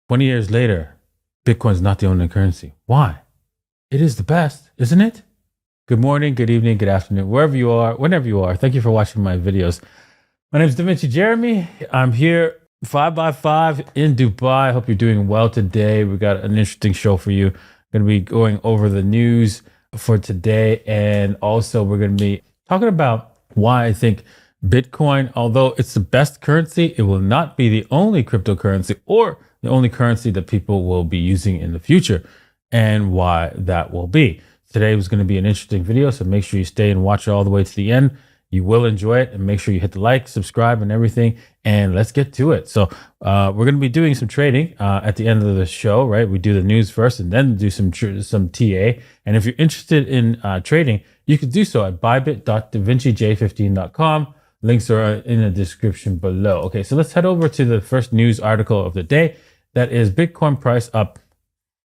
20 years later, Bitcoin's not the only currency. Why? It is the best, isn't it? Good morning, good evening, good afternoon, wherever you are, whenever you are. Thank you for watching my videos. My name is DaVinci Jeremy. I'm here 5x5 in Dubai. I hope you're doing well today. We got an interesting show for you. Going to be going over the news for today. And also we're going to be talking about why I think Bitcoin, although it's the best currency, it will not be the only cryptocurrency or the only currency that people will be using in the future, and why that will be. Today was going to be an interesting video, so make sure you stay and watch it all the way to the end. You will enjoy it, and make sure you hit the like, subscribe, and everything, and let's get to it. So we're going to be doing some trading at the end of the show, right? We do the news first and then do some TA. And if you're interested in trading, you can do so at bybit.davincej15.com. Links are in the description below. Okay, so let's head over to the first news article of the day. That is Bitcoin price up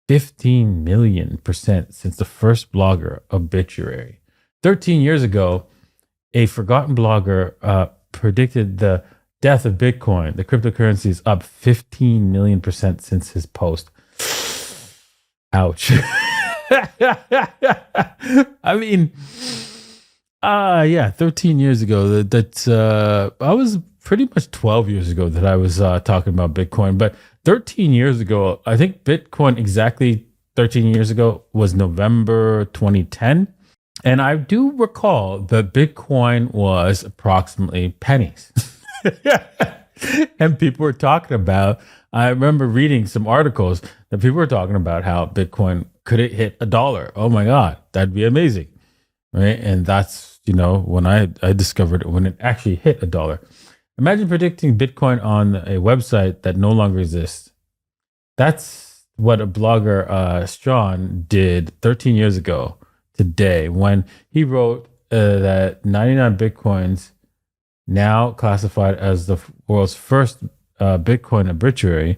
15 million % since the first blogger, Obituary. 13 years ago, a forgotten blogger predicted the death of Bitcoin. The cryptocurrency is up 15 million % since his post. Ouch. I mean, 13 years ago. I was pretty much 12 years ago that I was talking about Bitcoin. But 13 years ago, I think Bitcoin exactly 13 years ago was November 2010. And I do recall that Bitcoin was approximately pennies. And people were talking about, I remember reading some articles that people were talking about how Bitcoin could it hit $1. Oh my God, that'd be amazing. Right. And that's, when I discovered it when it actually hit $1. Imagine predicting Bitcoin on a website that no longer exists. That's what a blogger, Sean, did 13 years ago today when he wrote that 99 Bitcoins, now classified as the world's first Bitcoin obituary,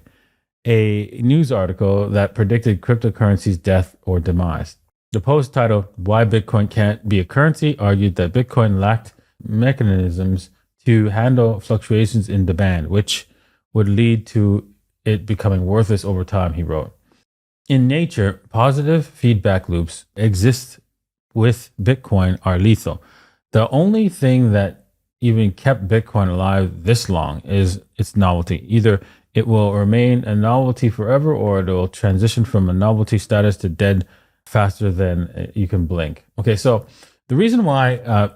a news article that predicted cryptocurrency's death or demise. The post titled, Why Bitcoin Can't Be a Currency, argued that Bitcoin lacked mechanisms to handle fluctuations in demand, which would lead to it becoming worthless over time, he wrote. In nature, positive feedback loops exist with Bitcoin are lethal. The only thing that even kept Bitcoin alive this long is its novelty. Either it will remain a novelty forever or it will transition from a novelty status to dead faster than you can blink. Okay, so the reason why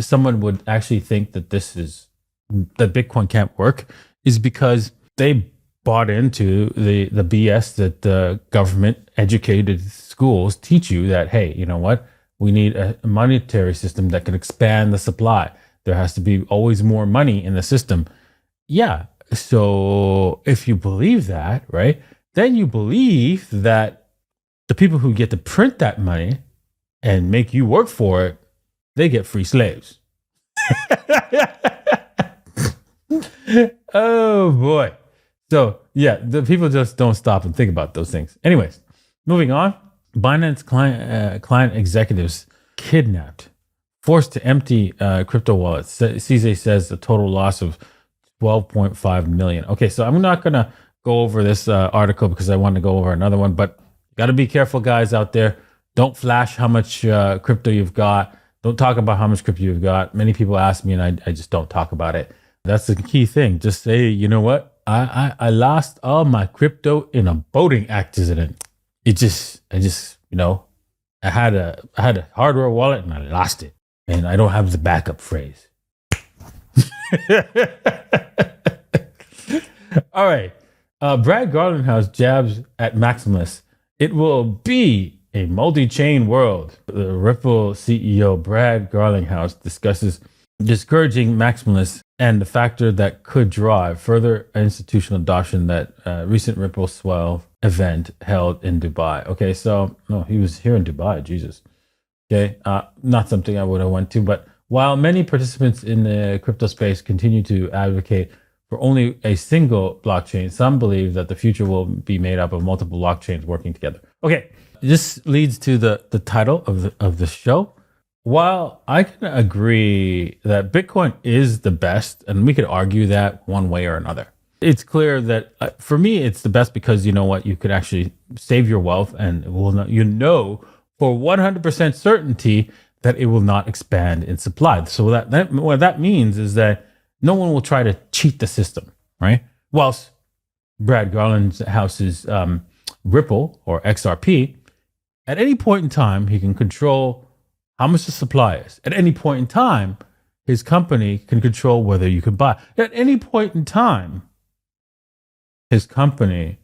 someone would actually think that that Bitcoin can't work is because they bought into the BS that the government educated schools teach you that, hey, you know what? We need a monetary system that can expand the supply. There has to be always more money in the system. Yeah. So if you believe that, right, then you believe that the people who get to print that money and make you work for it, they get free slaves. Oh boy. So yeah, the people just don't stop and think about those things. Anyways, moving on. Binance client executives kidnapped, forced to empty crypto wallets. CZ says a total loss of 12.5 million. Okay, so I'm not going to go over this article because I want to go over another one, but got to be careful, guys out there. Don't flash how much crypto you've got. Don't talk about how much crypto you've got. Many people ask me and I just don't talk about it. That's the key thing. Just say, you know what? I lost all my crypto in a boating accident. I had a hardware wallet and I lost it. And I don't have the backup phrase. All right. Brad Garlinghouse jabs at Maximus. It will be a multi-chain world. The Ripple CEO Brad Garlinghouse discusses discouraging Maximus and the factor that could drive further institutional adoption that recent Ripple Swell event held in Dubai. Okay, so no, he was here in Dubai. Jesus. Okay, not something I would have went to, but while many participants in the crypto space continue to advocate for only a single blockchain, some believe that the future will be made up of multiple blockchains working together. Okay, this leads to the title of the show. While I can agree that Bitcoin is the best, and we could argue that one way or another, It's clear that for me, it's the best because you know what? You could actually save your wealth and it will not, for 100% certainty that it will not expand in supply. So what that means is that no one will try to cheat the system, right? Whilst Brad Garland's house's Ripple or XRP, at any point in time, he can control how much the supply is. At any point in time, his company can control whether you can buy. At any point in time, his company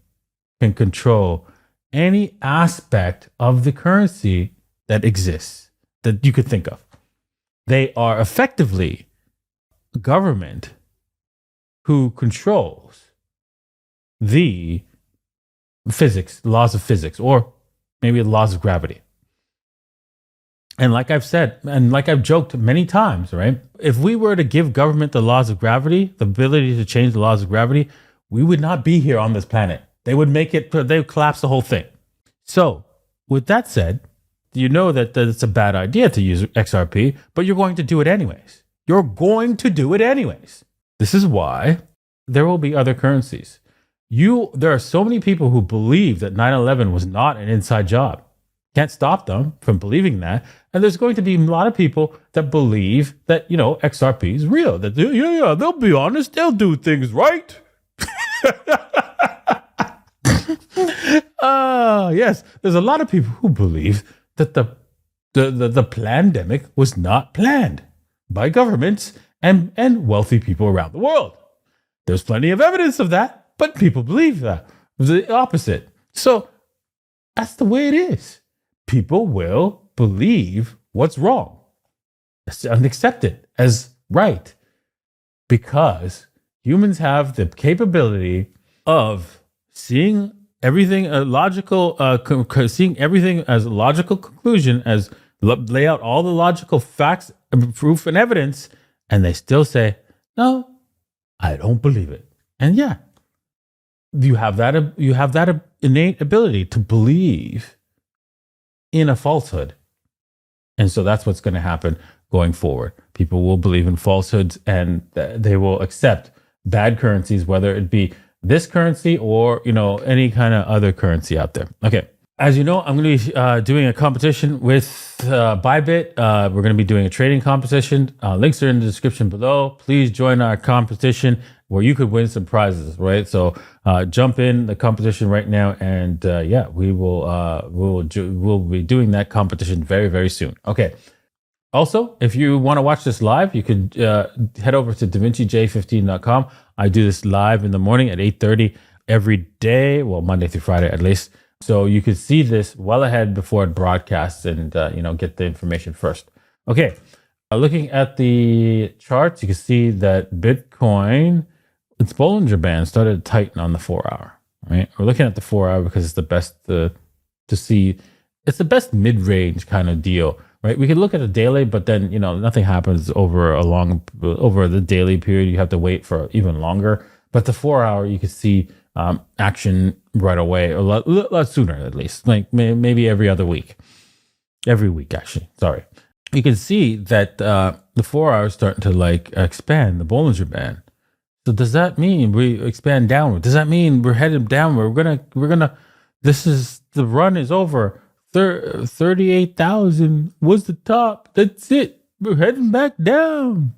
can control any aspect of the currency that exists that you could think of. They are effectively a government who controls the physics, laws of physics, or maybe the laws of gravity. And like I've said, and like I've joked many times, right? If we were to give government the laws of gravity, the ability to change the laws of gravity, we would not be here on this planet. They would collapse the whole thing. So, with that said, you know that it's a bad idea to use XRP, but you're going to do it anyways. You're going to do it anyways. This is why there will be other currencies. There are so many people who believe that 9/11 was not an inside job. Can't stop them from believing that. And there's going to be a lot of people that believe that, XRP is real. That, they'll be honest. They'll do things right. Yes, there's a lot of people who believe that the pandemic was not planned by governments and wealthy people around the world. There's plenty of evidence of that, but people believe that. The opposite. So that's the way it is. People will believe what's wrong and accept it as right because humans have the capability of seeing everything seeing everything as a logical conclusion, as lay out all the logical facts, proof, and evidence, and they still say, "No, I don't believe it." And yeah, you have that innate ability to believe in a falsehood, and so that's what's going to happen going forward. People will believe in falsehoods, and they will accept bad currencies, whether it be this currency or any kind of other currency out there. Okay, as you know, I'm going to be doing a competition with Bybit. We're going to be doing a trading competition. Links are in the description below. Please join our competition where you could win some prizes. Right, so jump in the competition right now, and we'll be doing that competition very, very soon. Okay. Also, if you want to watch this live, you could head over to davincej15.com. I do this live in the morning at 8:30 every day, well, Monday through Friday at least. So you could see this well ahead before it broadcasts and, get the information first. Okay, looking at the charts, you can see that Bitcoin, its Bollinger Band started to tighten on the 4-hour, right? We're looking at the 4-hour because it's the best to see. It's the best mid-range kind of deal. Right, we could look at a daily, but then nothing happens over the daily period. You have to wait for even longer. But the 4-hour, you can see action right away, a lot sooner at least, like maybe every week, actually. Sorry, you can see that the 4-hour is starting to expand the Bollinger Band. So does that mean we expand downward? Does that mean we're headed downward? We're gonna. The run is over. 38,000 was the top. That's it. We're heading back down.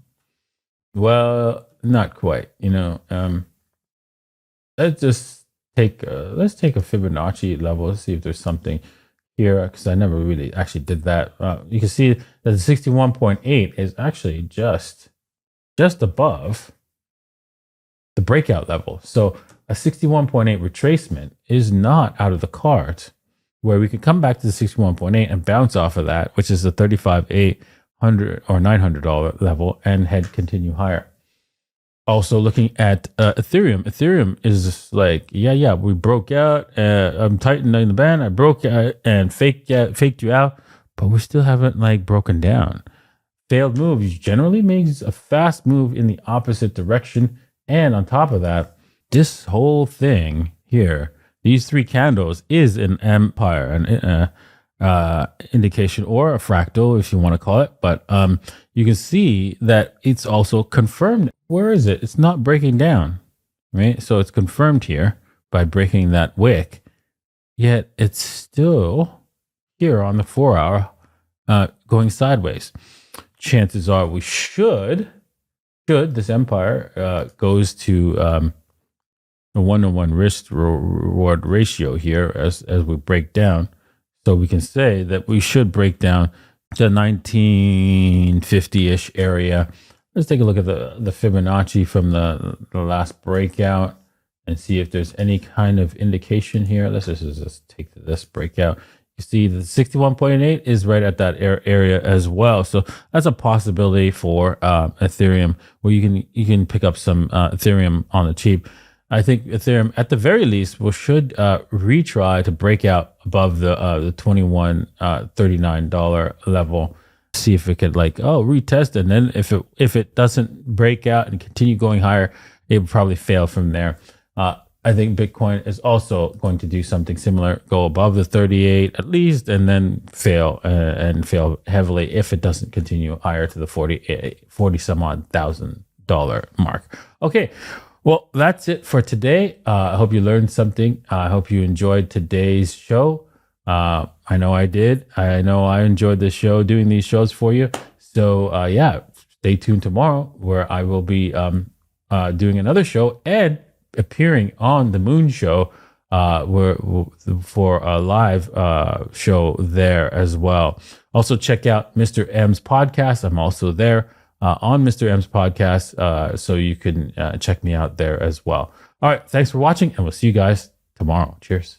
Well, not quite. Let's take a Fibonacci level. Let's see if there's something here, because I never really actually did that. You can see that the 61.8 is actually just above the breakout level. So a 61.8 retracement is not out of the cards, where we could come back to the 61.8 and bounce off of that, which is the $35,800 or $900 level, and continue higher. Also looking at Ethereum. Ethereum is just we broke out. I'm tightening the band. I broke out and faked you out, but we still haven't broken down. Failed move generally makes a fast move in the opposite direction. And on top of that, this whole thing here, these 3 candles, is an empire, an indication, or a fractal, if you want to call it. But you can see that it's also confirmed. Where is it? It's not breaking down. right? So it's confirmed here by breaking that wick, yet it's still here on the 4-hour going sideways. Chances are we should this empire goes to a 1-to-1 risk reward ratio here as we break down. So we can say that we should break down to 1950-ish area. Let's take a look at the Fibonacci from the last breakout and see if there's any kind of indication here. Let's just take this breakout. You see the 61.8 is right at that area as well. So that's a possibility for Ethereum, where you can pick up some Ethereum on the cheap. I think Ethereum, at the very least, should retry to break out above the $21.39 level. See if it could retest, and then if it doesn't break out and continue going higher, it would probably fail from there. I think Bitcoin is also going to do something similar, go above the 38 at least, and then fail and fail heavily if it doesn't continue higher to the 40 some odd $1,000 mark. Okay. Well, that's it for today. I hope you learned something. I hope you enjoyed today's show. I know I did. I know I enjoyed the show, doing these shows for you. So, stay tuned tomorrow, where I will be doing another show and appearing on the Moon Show for a live show there as well. Also, check out Mr. M's podcast. I'm also there on Mr. M's podcast, so you can check me out there as well. All right, thanks for watching, and we'll see you guys tomorrow. Cheers.